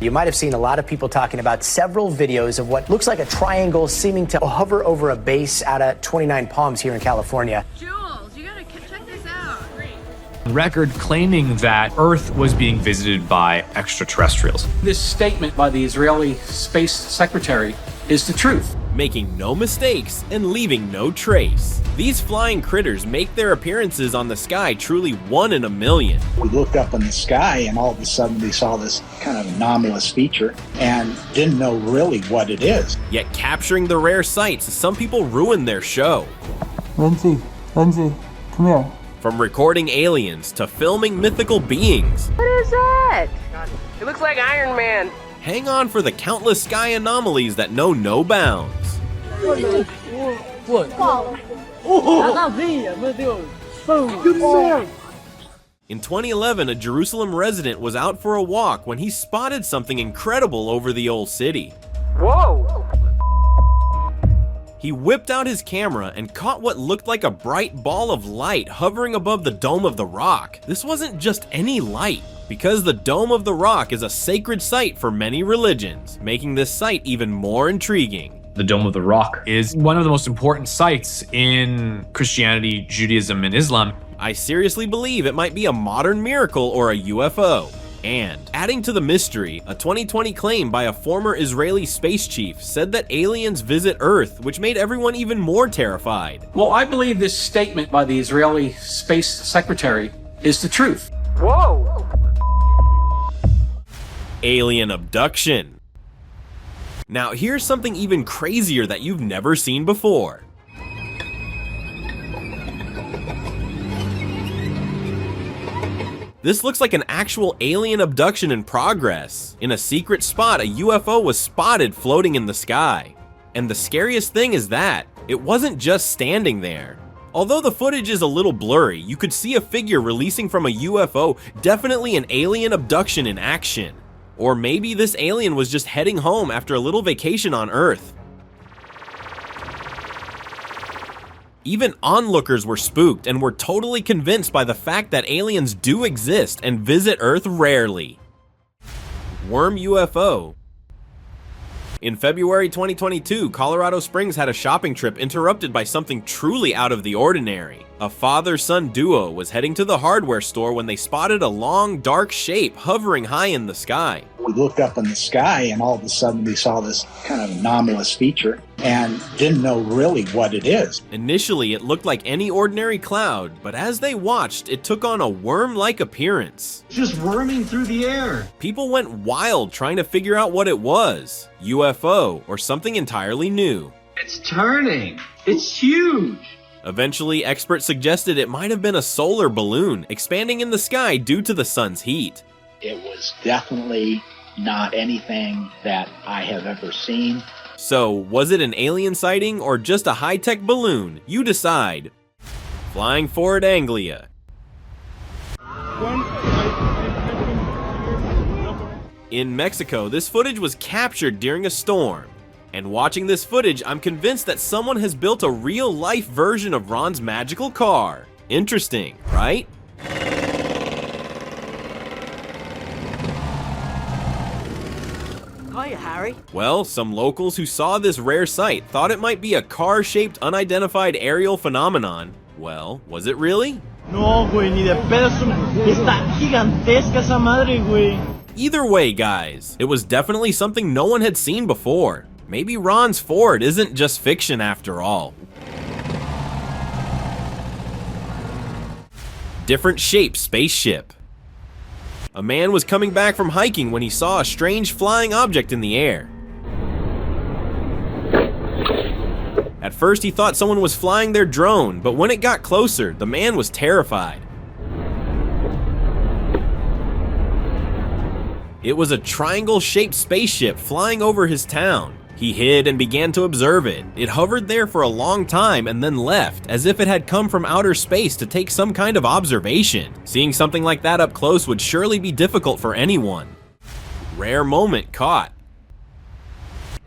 You might have seen a lot of people talking about several videos of what looks like a triangle seeming to hover over a base out of 29 Palms here in California. Jules, you gotta check this out. Record claiming that Earth was being visited by extraterrestrials. This statement by the Israeli Space Secretary is the truth. Making no mistakes and leaving no trace. These flying critters make their appearances on the sky truly one in a million. We looked up in the sky and all of a sudden we saw this kind of anomalous feature and didn't know really what it is. Yet capturing the rare sights, some people ruin their show. Lindsay, come here. From recording aliens to filming mythical beings. What is that? It looks like Iron Man. Hang on for the countless sky anomalies that know no bounds. In 2011, a Jerusalem resident was out for a walk when he spotted something incredible over the old city. Whoa! He whipped out his camera and caught what looked like a bright ball of light hovering above the Dome of the Rock. This wasn't just any light, because the Dome of the Rock is a sacred site for many religions, making this site even more intriguing. The Dome of the Rock is one of the most important sites in Christianity, Judaism, and Islam. I seriously believe it might be a modern miracle or a UFO. And adding to the mystery, a 2020 claim by a former Israeli space chief said that aliens visit Earth, which made everyone even more terrified. Well, I believe this statement by the Israeli Space Secretary is the truth. Whoa! Alien abduction. Now here's something even crazier that you've never seen before. This looks like an actual alien abduction in progress. In a secret spot, a UFO was spotted floating in the sky. And the scariest thing is that it wasn't just standing there. Although the footage is a little blurry, you could see a figure releasing from a UFO, definitely an alien abduction in action. Or maybe this alien was just heading home after a little vacation on Earth. Even onlookers were spooked and were totally convinced by the fact that aliens do exist and visit Earth rarely. Worm UFO. In February 2022, Colorado Springs had a shopping trip interrupted by something truly out of the ordinary. A father-son duo was heading to the hardware store when they spotted a long, dark shape hovering high in the sky. We looked up in the sky and all of a sudden we saw this kind of anomalous feature and didn't know really what it is. Initially, it looked like any ordinary cloud, but as they watched, it took on a worm-like appearance. Just worming through the air. People went wild trying to figure out what it was, UFO, or something entirely new. It's turning. It's huge. Eventually, experts suggested it might have been a solar balloon expanding in the sky due to the sun's heat. It was definitely not anything that I have ever seen. So, was it an alien sighting or just a high-tech balloon? You decide. Flying forward Anglia. In Mexico, this footage was captured during a storm. And watching this footage, I'm convinced that someone has built a real-life version of Ron's magical car. Interesting, right? Hiya, Harry. Well, some locals who saw this rare sight thought it might be a car-shaped unidentified aerial phenomenon. Well, was it really? No, güey, ni de pedo. Está gigantesca esa madre, güey. Either way, guys, it was definitely something no one had seen before. Maybe Ron's Ford isn't just fiction after all. Different shape spaceship. A man was coming back from hiking when he saw a strange flying object in the air. At first he thought someone was flying their drone, but when it got closer, the man was terrified. It was a triangle-shaped spaceship flying over his town. He hid and began to observe it. It hovered there for a long time and then left, as if it had come from outer space to take some kind of observation. Seeing something like that up close would surely be difficult for anyone. Rare moment caught.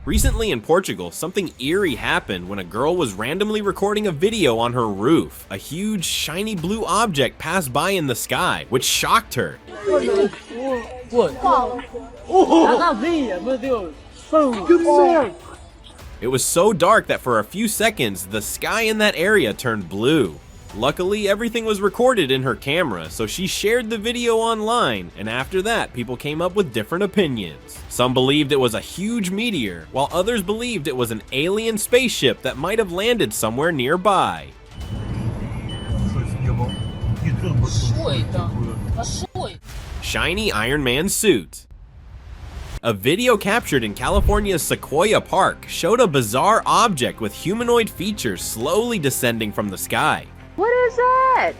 Recently in Portugal, something eerie happened when a girl was randomly recording a video on her roof. A huge, shiny blue object passed by in the sky, which shocked her. What? Meu Deus. It was so dark that for a few seconds, the sky in that area turned blue. Luckily, everything was recorded in her camera, so she shared the video online, and after that, people came up with different opinions. Some believed it was a huge meteor, while others believed it was an alien spaceship that might have landed somewhere nearby. Shiny Iron Man suit. A video captured in California's Sequoia Park showed a bizarre object with humanoid features slowly descending from the sky. What is that?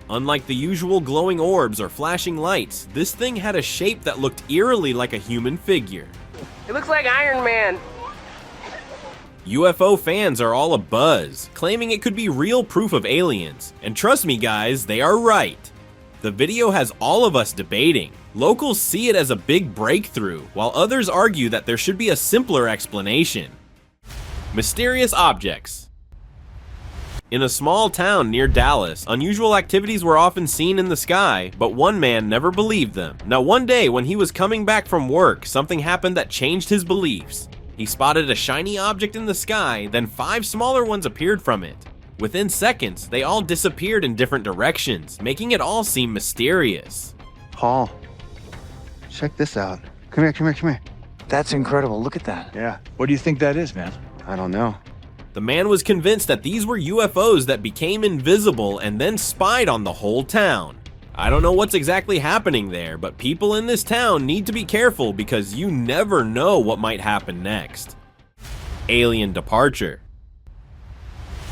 Unlike the usual glowing orbs or flashing lights, this thing had a shape that looked eerily like a human figure. It looks like Iron Man. UFO fans are all abuzz, claiming it could be real proof of aliens. And trust me guys, they are right. The video has all of us debating. Locals see it as a big breakthrough, while others argue that there should be a simpler explanation. Mysterious objects. In a small town near Dallas, unusual activities were often seen in the sky, but one man never believed them. Now one day when he was coming back from work, something happened that changed his beliefs. He spotted a shiny object in the sky, then 5 smaller ones appeared from it. Within seconds, they all disappeared in different directions, making it all seem mysterious. Paul, check this out. Come here, come here, come here. That's incredible. Look at that. Yeah. What do you think that is, man? I don't know. The man was convinced that these were UFOs that became invisible and then spied on the whole town. I don't know what's exactly happening there, but people in this town need to be careful because you never know what might happen next. Alien departure.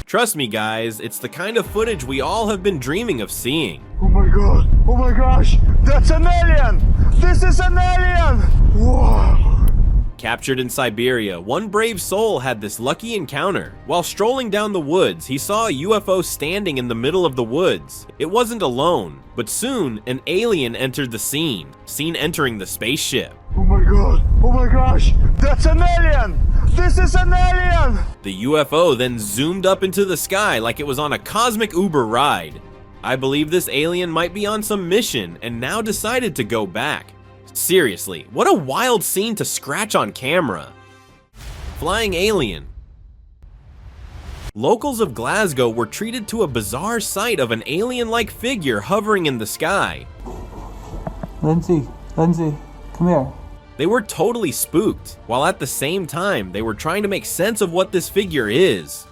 Trust me guys, it's the kind of footage we all have been dreaming of seeing. Oh my god. Oh my gosh. That's an alien. This is an alien. Whoa. Captured in Siberia, one brave soul had this lucky encounter. While strolling down the woods, he saw a UFO standing in the middle of the woods. It wasn't alone, but soon an alien entered the scene, seen entering the spaceship. Oh my god. Oh my gosh. That's an alien. This is an alien. The UFO then zoomed up into the sky like it was on a cosmic Uber ride. I believe this alien might be on some mission and now decided to go back. Seriously, what a wild scene to scratch on camera. Flying alien. Locals of Glasgow were treated to a bizarre sight of an alien-like figure hovering in the sky. Lindsay, come here. They were totally spooked, while at the same time, they were trying to make sense of what this figure is.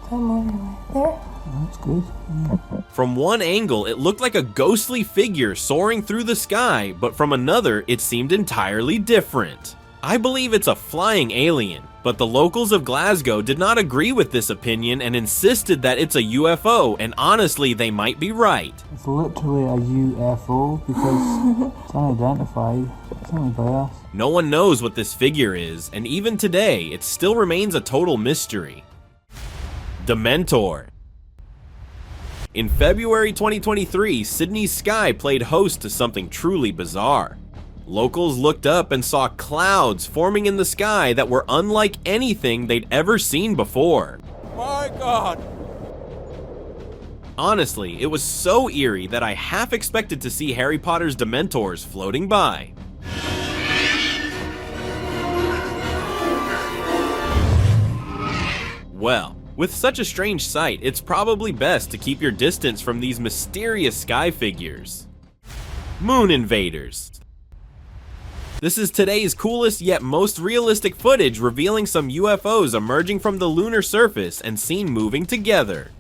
Come on, there. That's good. Yeah. From one angle, it looked like a ghostly figure soaring through the sky, but from another, it seemed entirely different. I believe it's a flying alien, but the locals of Glasgow did not agree with this opinion and insisted that it's a UFO, and honestly, they might be right. It's literally a UFO because it's unidentified. It's only by us. No one knows what this figure is, and even today, it still remains a total mystery. Dementor. In February 2023, Sydney's sky played host to something truly bizarre. Locals looked up and saw clouds forming in the sky that were unlike anything they'd ever seen before. My god. Honestly, it was so eerie that I half expected to see Harry Potter's Dementors floating by. Well, with such a strange sight, it's probably best to keep your distance from these mysterious sky figures. Moon invaders. This is today's coolest yet most realistic footage revealing some UFOs emerging from the lunar surface and seen moving together.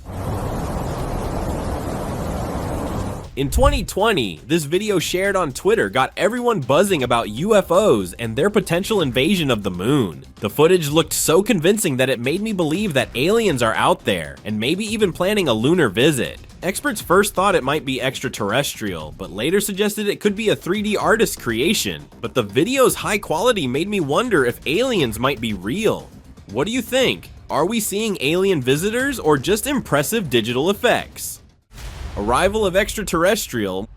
In 2020, this video shared on Twitter got everyone buzzing about UFOs and their potential invasion of the moon. The footage looked so convincing that it made me believe that aliens are out there, and maybe even planning a lunar visit. Experts first thought it might be extraterrestrial, but later suggested it could be a 3D artist's creation. But the video's high quality made me wonder if aliens might be real. What do you think? Are we seeing alien visitors or just impressive digital effects? Arrival of extraterrestrial.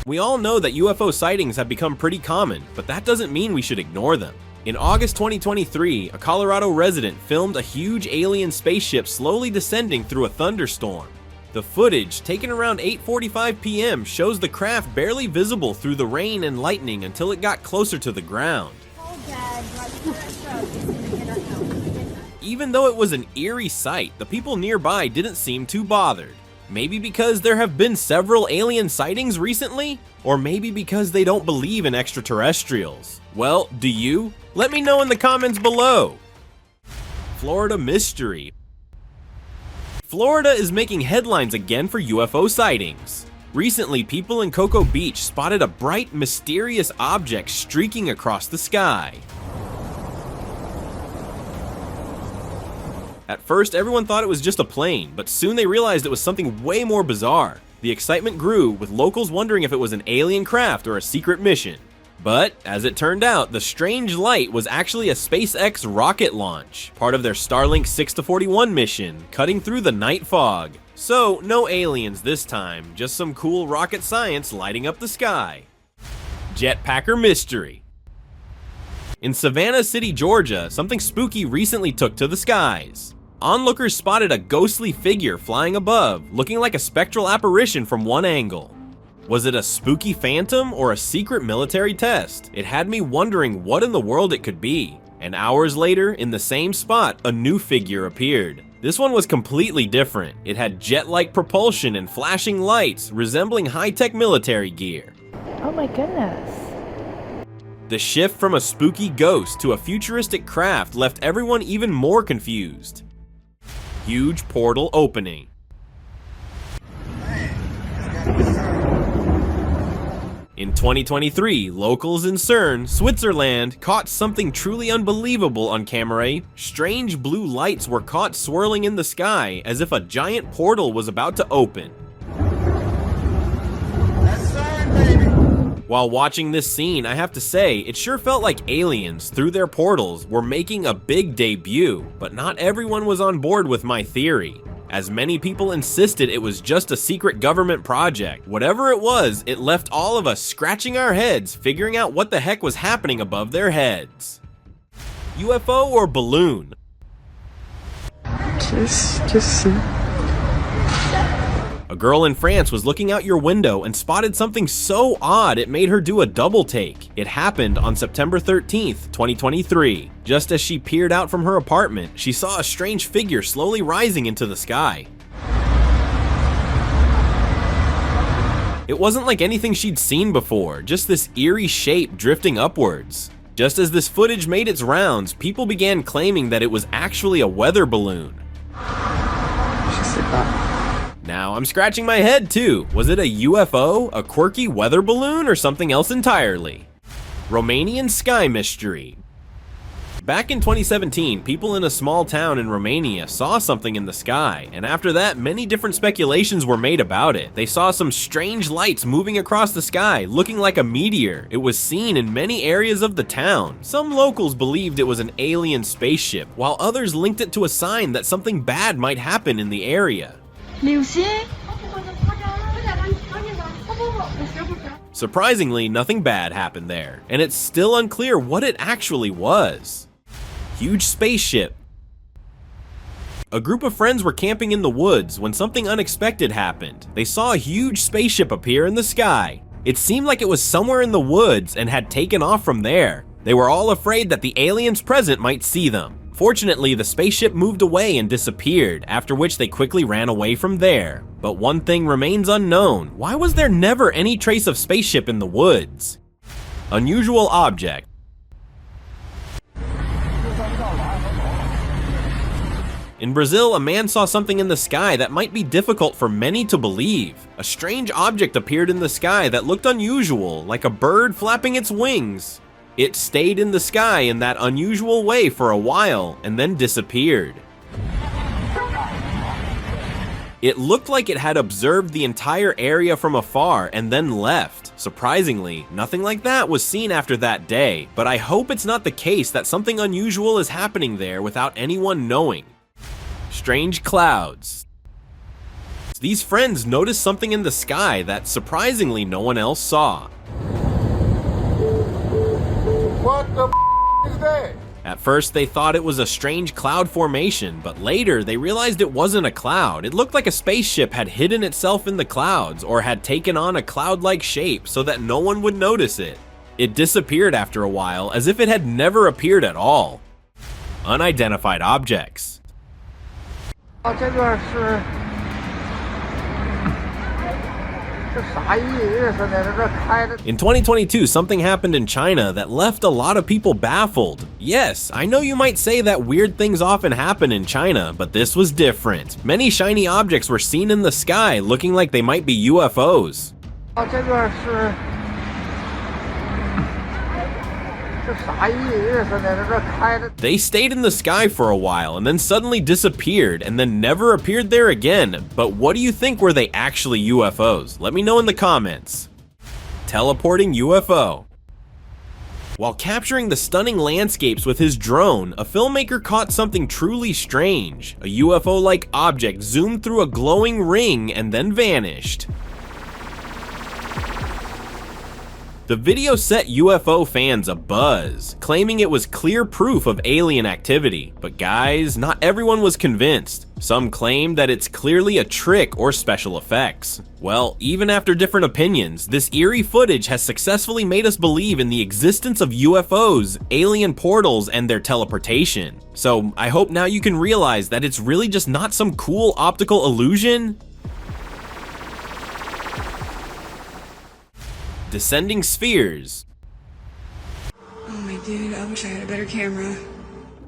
We all know that UFO sightings have become pretty common, but that doesn't mean we should ignore them. In August 2023, a Colorado resident filmed a huge alien spaceship slowly descending through a thunderstorm. The footage, taken around 8:45 p.m., shows the craft barely visible through the rain and lightning until it got closer to the ground. Even though it was an eerie sight, the people nearby didn't seem too bothered. Maybe because there have been several alien sightings recently? Or maybe because they don't believe in extraterrestrials? Well, do you? Let me know in the comments below. Florida Mystery. Florida is making headlines again for UFO sightings. Recently, people in Cocoa Beach spotted a bright, mysterious object streaking across the sky. At first, everyone thought it was just a plane, but soon they realized it was something way more bizarre. The excitement grew, with locals wondering if it was an alien craft or a secret mission. But, as it turned out, the strange light was actually a SpaceX rocket launch, part of their Starlink 6-41 mission, cutting through the night fog. So, no aliens this time, just some cool rocket science lighting up the sky. Jetpack Mystery. In Savannah City, Georgia, something spooky recently took to the skies. Onlookers spotted a ghostly figure flying above, looking like a spectral apparition from one angle. Was it a spooky phantom or a secret military test? It had me wondering what in the world it could be. And hours later, in the same spot, a new figure appeared. This one was completely different. It had jet-like propulsion and flashing lights, resembling high-tech military gear. Oh my goodness. The shift from a spooky ghost to a futuristic craft left everyone even more confused. Huge portal opening. In 2023, locals in CERN, Switzerland, caught something truly unbelievable on camera. Strange blue lights were caught swirling in the sky as if a giant portal was about to open. While watching this scene, I have to say, it sure felt like aliens, through their portals, were making a big debut, but not everyone was on board with my theory, as many people insisted it was just a secret government project. Whatever it was, it left all of us scratching our heads, figuring out what the heck was happening above their heads. UFO or balloon? Just see. A girl in France was looking out your window and spotted something so odd it made her do a double take. It happened on September 13th, 2023. Just as she peered out from her apartment, she saw a strange figure slowly rising into the sky. It wasn't like anything she'd seen before, just this eerie shape drifting upwards. Just as this footage made its rounds, people began claiming that it was actually a weather balloon. Now I'm scratching my head too. Was it a UFO, a quirky weather balloon, or something else entirely? Romanian Sky Mystery. Back in 2017, people in a small town in Romania saw something in the sky, and after that, many different speculations were made about it. They saw some strange lights moving across the sky, looking like a meteor. It was seen in many areas of the town. Some locals believed it was an alien spaceship, while others linked it to a sign that something bad might happen in the area. Surprisingly, nothing bad happened there, and it's still unclear what it actually was. Huge spaceship. A group of friends were camping in the woods when something unexpected happened. They saw a huge spaceship appear in the sky. It seemed like it was somewhere in the woods and had taken off from there. They were all afraid that the aliens present might see them. Fortunately, the spaceship moved away and disappeared, after which they quickly ran away from there. But one thing remains unknown. Why was there never any trace of spaceship in the woods? Unusual object. In Brazil, a man saw something in the sky that might be difficult for many to believe. A strange object appeared in the sky that looked unusual, like a bird flapping its wings. It stayed in the sky in that unusual way for a while and then disappeared. It looked like it had observed the entire area from afar and then left. Surprisingly, nothing like that was seen after that day, but I hope it's not the case that something unusual is happening there without anyone knowing. Strange clouds. These friends noticed something in the sky that surprisingly no one else saw. What the is that? At first, they thought it was a strange cloud formation, but later they realized it wasn't a cloud. It looked like a spaceship had hidden itself in the clouds or had taken on a cloud-like shape so that no one would notice it. It disappeared after a while, as if it had never appeared at all. Unidentified objects. In 2022, something happened in China that left a lot of people baffled. Yes, I know you might say that weird things often happen in China, but this was different. Many shiny objects were seen in the sky, looking like they might be UFOs. They stayed in the sky for a while and then suddenly disappeared and then never appeared there again. But what do you think, were they actually UFOs? Let me know in the comments. Teleporting UFO. While capturing the stunning landscapes with his drone, a filmmaker caught something truly strange. A UFO-like object zoomed through a glowing ring and then vanished. The video set UFO fans abuzz, claiming it was clear proof of alien activity. But guys, not everyone was convinced. Some claimed that it's clearly a trick or special effects. Well, even after different opinions, this eerie footage has successfully made us believe in the existence of UFOs, alien portals, and their teleportation. So I hope now you can realize that it's really just not some cool optical illusion. Descending spheres. Oh my dude, I wish I had a better camera.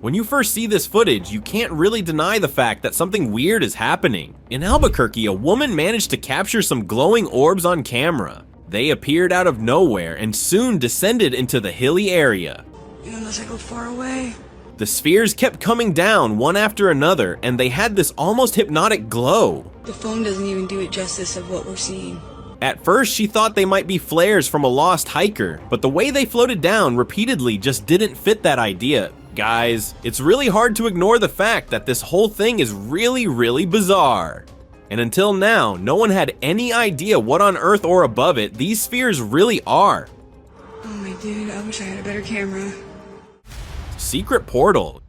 When you first see this footage, you can't really deny the fact that something weird is happening. In Albuquerque, a woman managed to capture some glowing orbs on camera. They appeared out of nowhere and soon descended into the hilly area. Unless I go far away. The spheres kept coming down one after another, and they had this almost hypnotic glow. The phone doesn't even do it justice of what we're seeing. At first, she thought they might be flares from a lost hiker, but the way they floated down repeatedly just didn't fit that idea. Guys, it's really hard to ignore the fact that this whole thing is really bizarre. And until now, no one had any idea what on Earth or above it these spheres really are. Oh my dude, I wish I had a better camera. Secret portal.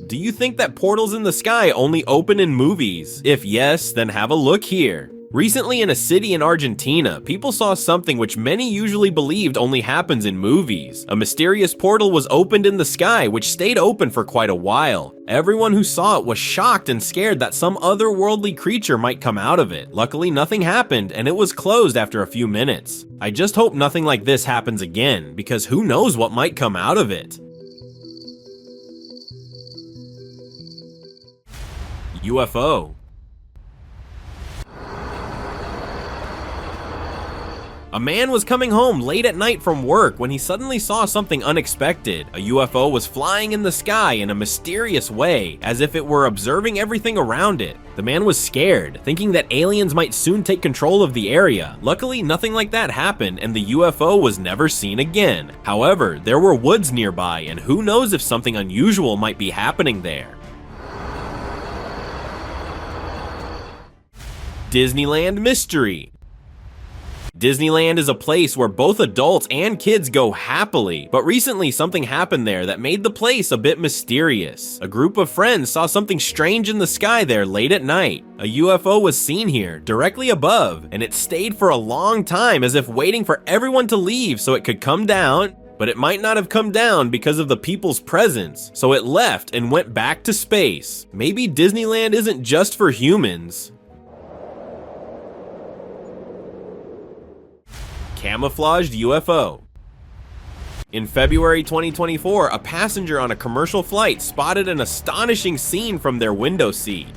Do you think that portals in the sky only open in movies? If yes, then have a look here. Recently in a city in Argentina, people saw something which many usually believed only happens in movies. A mysterious portal was opened in the sky, which stayed open for quite a while. Everyone who saw it was shocked and scared that some otherworldly creature might come out of it. Luckily, nothing happened, and it was closed after a few minutes. I just hope nothing like this happens again, because who knows what might come out of it. UFO. A man was coming home late at night from work when he suddenly saw something unexpected. A UFO was flying in the sky in a mysterious way, as if it were observing everything around it. The man was scared, thinking that aliens might soon take control of the area. Luckily, nothing like that happened, and the UFO was never seen again. However, there were woods nearby, and who knows if something unusual might be happening there. Disneyland Mystery. Disneyland is a place where both adults and kids go happily, but recently something happened there that made the place a bit mysterious. A group of friends saw something strange in the sky there late at night. A UFO was seen here, directly above, and it stayed for a long time as if waiting for everyone to leave so it could come down, but it might not have come down because of the people's presence, so it left and went back to space. Maybe Disneyland isn't just for humans. Camouflaged UFO. In February 2024, a passenger on a commercial flight spotted an astonishing scene from their window seat.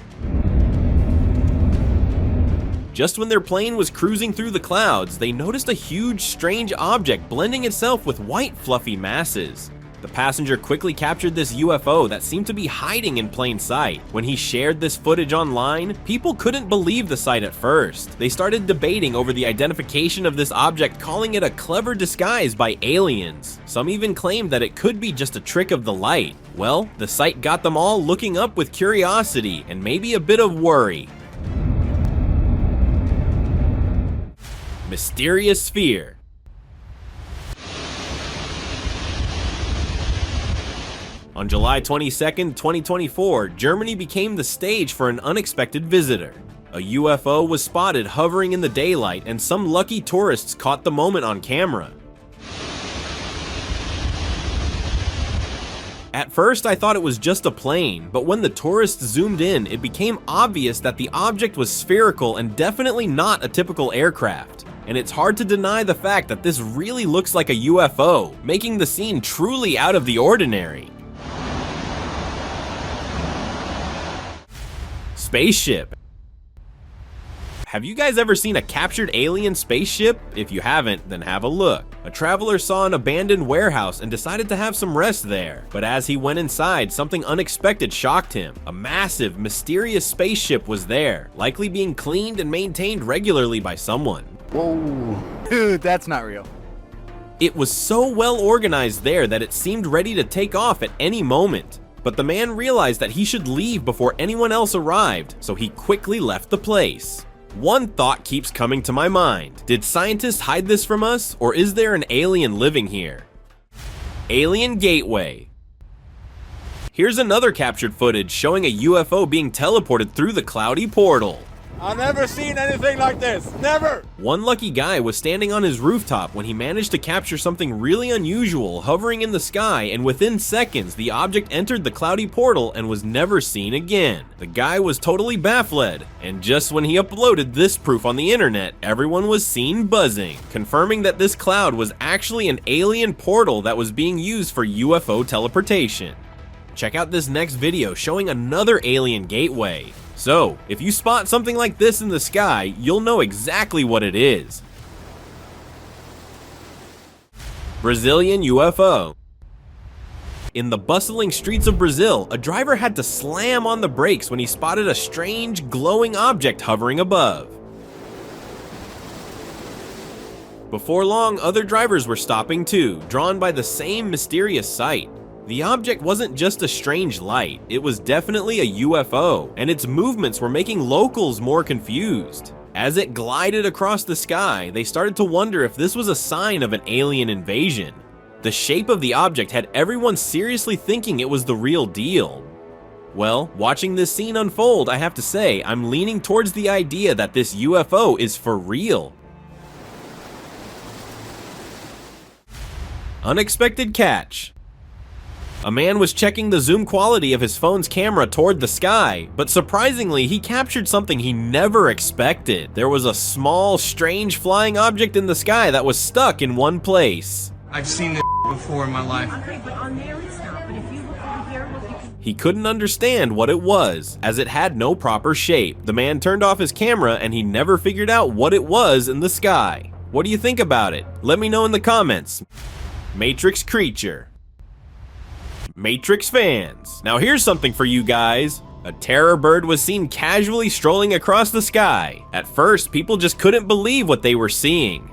Just when their plane was cruising through the clouds, they noticed a huge, strange object blending itself with white, fluffy masses. The passenger quickly captured this UFO that seemed to be hiding in plain sight. When he shared this footage online, people couldn't believe the sight at first. They started debating over the identification of this object, calling it a clever disguise by aliens. Some even claimed that it could be just a trick of the light. Well, the sight got them all looking up with curiosity and maybe a bit of worry. Mysterious sphere. On July 22nd, 2024, Germany became the stage for an unexpected visitor. A UFO was spotted hovering in the daylight, and some lucky tourists caught the moment on camera. At first, I thought it was just a plane, but when the tourists zoomed in, it became obvious that the object was spherical and definitely not a typical aircraft. And it's hard to deny the fact that this really looks like a UFO, making the scene truly out of the ordinary. Spaceship. Have you guys ever seen a captured alien spaceship? If you haven't, then have a look. A traveler saw an abandoned warehouse and decided to have some rest there. But as he went inside, something unexpected shocked him. A massive, mysterious spaceship was there, likely being cleaned and maintained regularly by someone. Whoa. Dude, that's not real. It was so well organized there that it seemed ready to take off at any moment. But the man realized that he should leave before anyone else arrived, so he quickly left the place. One thought keeps coming to my mind. Did scientists hide this from us, or is there an alien living here? Alien Gateway. Here's another captured footage showing a UFO being teleported through the cloudy portal. I've never seen anything like this. Never! One lucky guy was standing on his rooftop when he managed to capture something really unusual hovering in the sky, and within seconds, the object entered the cloudy portal and was never seen again. The guy was totally baffled, and just when he uploaded this proof on the internet, everyone was seen buzzing, confirming that this cloud was actually an alien portal that was being used for UFO teleportation. Check out this next video showing another alien gateway. So, if you spot something like this in the sky, you'll know exactly what it is. Brazilian UFO. In the bustling streets of Brazil, a driver had to slam on the brakes when he spotted a strange, glowing object hovering above. Before long, other drivers were stopping too, drawn by the same mysterious sight. The object wasn't just a strange light, it was definitely a UFO, and its movements were making locals more confused. As it glided across the sky, they started to wonder if this was a sign of an alien invasion. The shape of the object had everyone seriously thinking it was the real deal. Well, watching this scene unfold, I have to say, I'm leaning towards the idea that this UFO is for real. Unexpected catch. A man was checking the zoom quality of his phone's camera toward the sky, but surprisingly, he captured something he never expected. There was a small, strange flying object in the sky that was stuck in one place. I've seen this before in my life. Okay, but on there it's not. But if you look over here, look, you can... He couldn't understand what it was, as it had no proper shape. The man turned off his camera and he never figured out what it was in the sky. What do you think about it? Let me know in the comments. Matrix creature. Matrix fans, now here's something for you guys. A terror bird was seen casually strolling across the sky. At first, people just couldn't believe what they were seeing.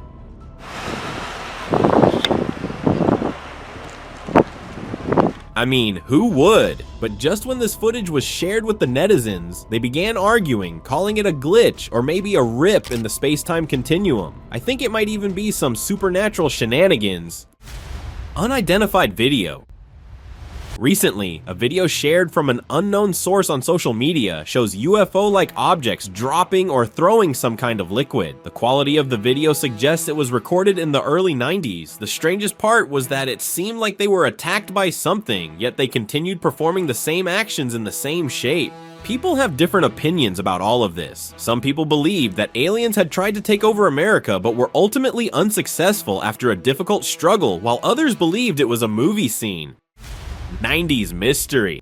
I mean, who would? But just when this footage was shared with the netizens, they began arguing, calling it a glitch or maybe a rip in the space-time continuum. I think it might even be some supernatural shenanigans. Unidentified video. Recently, a video shared from an unknown source on social media shows UFO-like objects dropping or throwing some kind of liquid. The quality of the video suggests it was recorded in the early 90s. The strangest part was that it seemed like they were attacked by something, yet they continued performing the same actions in the same shape. People have different opinions about all of this. Some people believe that aliens had tried to take over America but were ultimately unsuccessful after a difficult struggle, while others believed it was a movie scene. 90s mystery.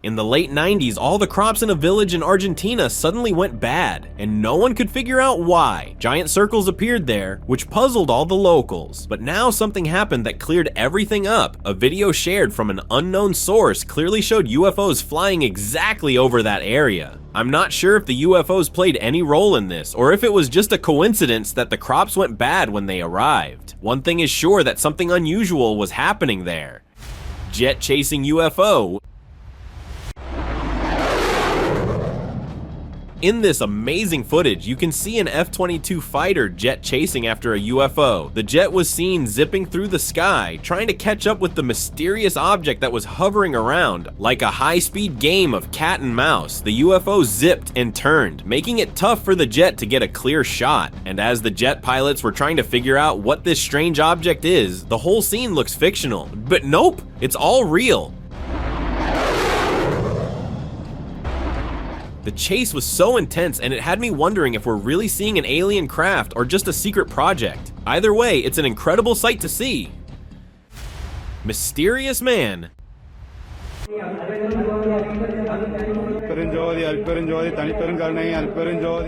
In the late 90s, all the crops in a village in Argentina suddenly went bad, and no one could figure out why. Giant circles appeared there, which puzzled all the locals. But now something happened that cleared everything up. A video shared from an unknown source clearly showed UFOs flying exactly over that area. I'm not sure if the UFOs played any role in this, or if it was just a coincidence that the crops went bad when they arrived. One thing is sure, that something unusual was happening there. Jet chasing UFO. In this amazing footage, you can see an F-22 fighter jet chasing after a UFO. The jet was seen zipping through the sky, trying to catch up with the mysterious object that was hovering around. Like a high-speed game of cat and mouse, the UFO zipped and turned, making it tough for the jet to get a clear shot. And as the jet pilots were trying to figure out what this strange object is, the whole scene looks fictional. But nope, it's all real. The chase was so intense and it had me wondering if we're really seeing an alien craft or just a secret project. Either way, it's an incredible sight to see. Mysterious man.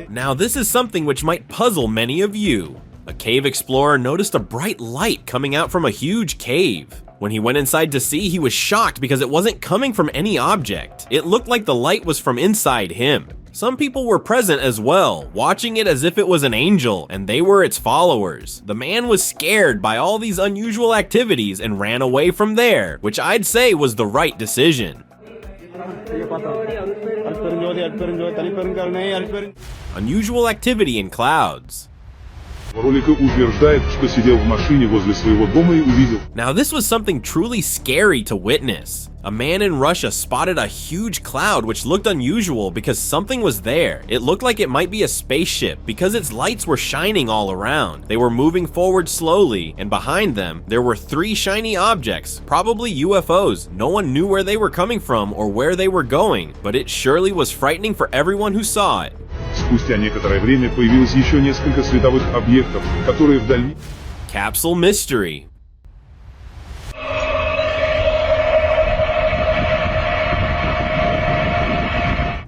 Now this is something which might puzzle many of you. A cave explorer noticed a bright light coming out from a huge cave. When he went inside to see, he was shocked because it wasn't coming from any object. It looked like the light was from inside him. Some people were present as well, watching it as if it was an angel, and they were its followers. The man was scared by all these unusual activities and ran away from there, which I'd say was the right decision. Unusual activity in clouds. Now this was something truly scary to witness. A man in Russia spotted a huge cloud which looked unusual because something was there. It looked like it might be a spaceship because its lights were shining all around. They were moving forward slowly, and behind them there were 3 shiny objects, probably UFOs. No one knew where they were coming from or where they were going, but it surely was frightening for everyone who saw it. Спустя некоторое время появилось еще несколько световых объектов, которые в дальнейшем... Capsule Mystery.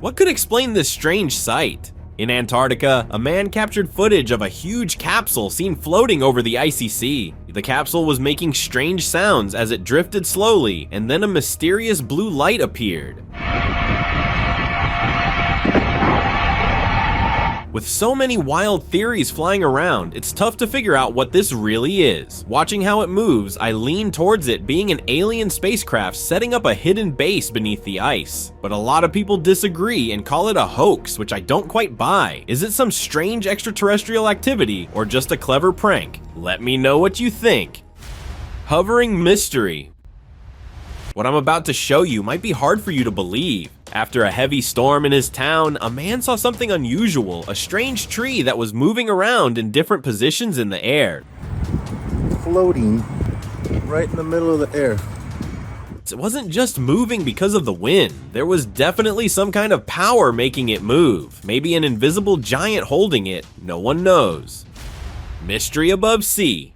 What could explain this strange sight? In Antarctica, a man captured footage of a huge capsule seen floating over the icy sea. The capsule was making strange sounds as it drifted slowly, and then a mysterious blue light appeared. With so many wild theories flying around, it's tough to figure out what this really is. Watching how it moves, I lean towards it being an alien spacecraft setting up a hidden base beneath the ice. But a lot of people disagree and call it a hoax, which I don't quite buy. Is it some strange extraterrestrial activity or just a clever prank? Let me know what you think. Hovering Mystery. What I'm about to show you might be hard for you to believe. After a heavy storm in his town, a man saw something unusual, a strange tree that was moving around in different positions in the air. Floating right in the middle of the air. It wasn't just moving because of the wind. There was definitely some kind of power making it move. Maybe an invisible giant holding it. No one knows. Mystery above sea.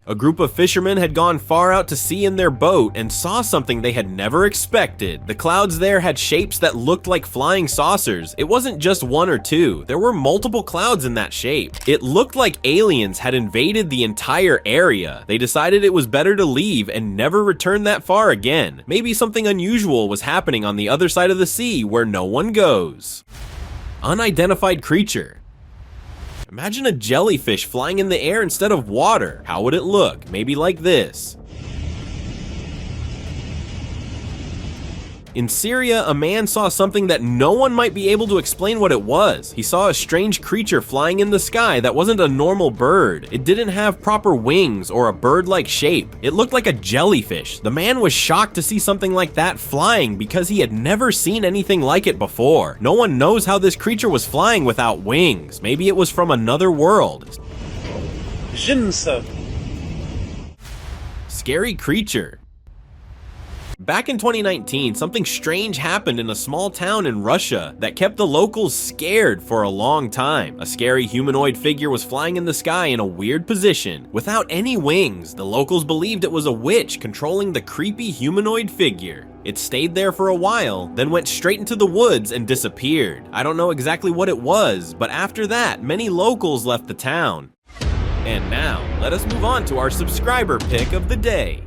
A group of fishermen had gone far out to sea in their boat and saw something they had never expected. The clouds there had shapes that looked like flying saucers. It wasn't just 1 or 2. There were multiple clouds in that shape. It looked like aliens had invaded the entire area. They decided it was better to leave and never return that far again. Maybe something unusual was happening on the other side of the sea where no one goes. Unidentified creature. Imagine a jellyfish flying in the air instead of water. How would it look? Maybe like this. In Syria, a man saw something that no one might be able to explain what it was. He saw a strange creature flying in the sky that wasn't a normal bird. It didn't have proper wings or a bird-like shape. It looked like a jellyfish. The man was shocked to see something like that flying because he had never seen anything like it before. No one knows how this creature was flying without wings. Maybe it was from another world. Scary creature. Back in 2019, something strange happened in a small town in Russia that kept the locals scared for a long time. A scary humanoid figure was flying in the sky in a weird position. Without any wings, the locals believed it was a witch controlling the creepy humanoid figure. It stayed there for a while, then went straight into the woods and disappeared. I don't know exactly what it was, but after that, many locals left the town. And now, let us move on to our subscriber pick of the day.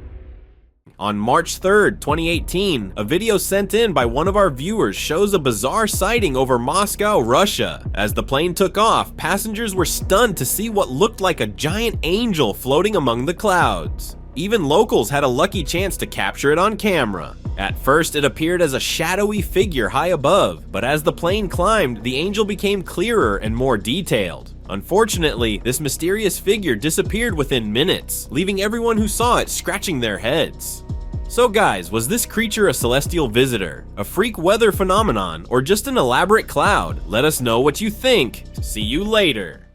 On March 3rd, 2018, a video sent in by one of our viewers shows a bizarre sighting over Moscow, Russia. As the plane took off, passengers were stunned to see what looked like a giant angel floating among the clouds. Even locals had a lucky chance to capture it on camera. At first, it appeared as a shadowy figure high above, but as the plane climbed, the angel became clearer and more detailed. Unfortunately, this mysterious figure disappeared within minutes, leaving everyone who saw it scratching their heads. So guys, was this creature a celestial visitor, a freak weather phenomenon, or just an elaborate cloud? Let us know what you think. See you later.